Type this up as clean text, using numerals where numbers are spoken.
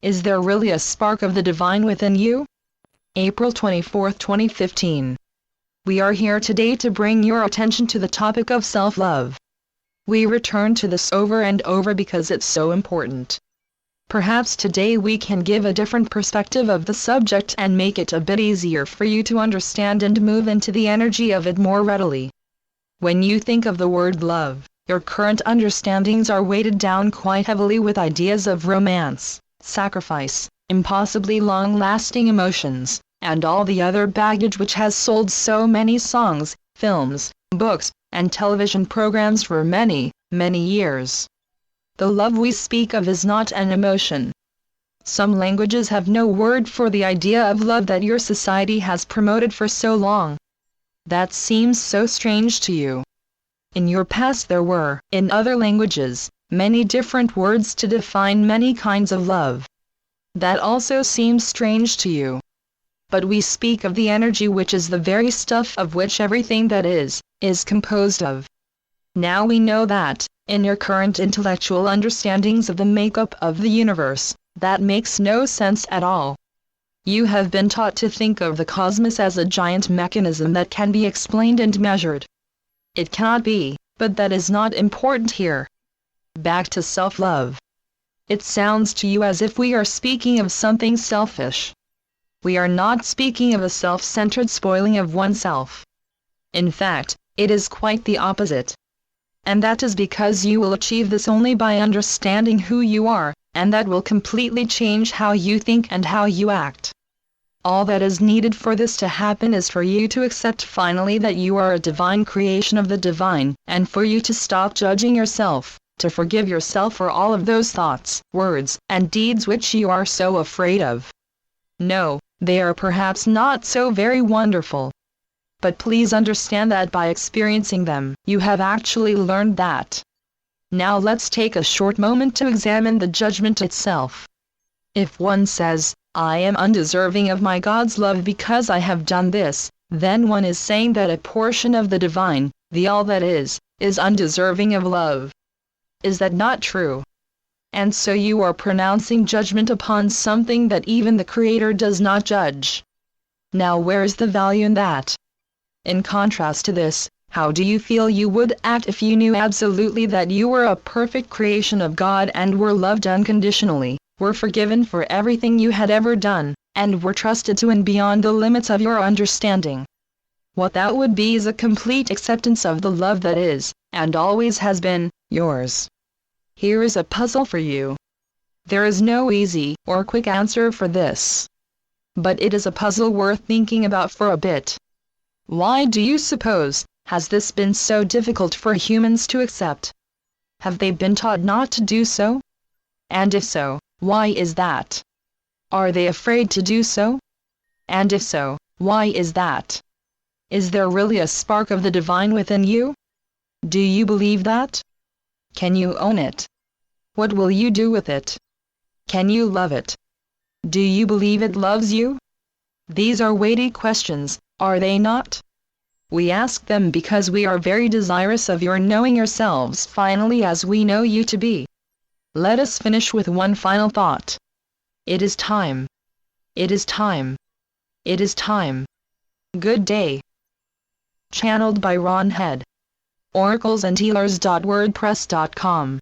Is there really a spark of the divine within you? April 24, 2015. We are here today to bring your attention to the topic of self-love. We return to this over and over because it's so important. Perhaps today we can give a different perspective of the subject and make it a bit easier for you to understand and move into the energy of it more readily. When you think of the word love, your current understandings are weighted down quite heavily with ideas of romance, sacrifice, impossibly long-lasting emotions, and all the other baggage which has sold so many songs, films, books, and television programs for many, many years. The love we speak of is not an emotion. Some languages have no word for the idea of love that your society has promoted for so long. That seems so strange to you. In your past there were, in other languages, many different words to define many kinds of love. That also seems strange to you. But we speak of the energy which is the very stuff of which everything that is composed of. Now we know that, in your current intellectual understandings of the makeup of the universe, that makes no sense at all. You have been taught to think of the cosmos as a giant mechanism that can be explained and measured. It cannot be, but that is not important here. Back to self-love. It sounds to you as if we are speaking of something selfish. We are not speaking of a self-centered spoiling of oneself. In fact, it is quite the opposite. And that is because you will achieve this only by understanding who you are, and that will completely change how you think and how you act. All that is needed for this to happen is for you to accept finally that you are a divine creation of the divine, and for you to stop judging yourself, to forgive yourself for all of those thoughts, words, and deeds which you are so afraid of. No, they are perhaps not so very wonderful. But please understand that by experiencing them, you have actually learned that. Now let's take a short moment to examine the judgment itself. If one says, I am undeserving of my God's love because I have done this, then one is saying that a portion of the divine, the all that is undeserving of love. Is that not true? And so you are pronouncing judgment upon something that even the Creator does not judge. Now where is the value in that? In contrast to this, how do you feel you would act if you knew absolutely that you were a perfect creation of God and were loved unconditionally, were forgiven for everything you had ever done, and were trusted to and beyond the limits of your understanding? What that would be is a complete acceptance of the love that is, and always has been, yours. Here is a puzzle for you. There is no easy or quick answer for this. But it is a puzzle worth thinking about for a bit. Why do you suppose has this been so difficult for humans to accept? Have they been taught not to do so? And if so, why is that? Are they afraid to do so? And if so, why is that? Is there really a spark of the divine within you? Do you believe that? Can you own it? What will you do with it? Can you love it? Do you believe it loves you? These are weighty questions, are they not? We ask them because we are very desirous of your knowing yourselves finally as we know you to be. Let us finish with one final thought. It is time. It is time. It is time. Good day. Channeled by Ron Head. oraclesandhealers.wordpress.com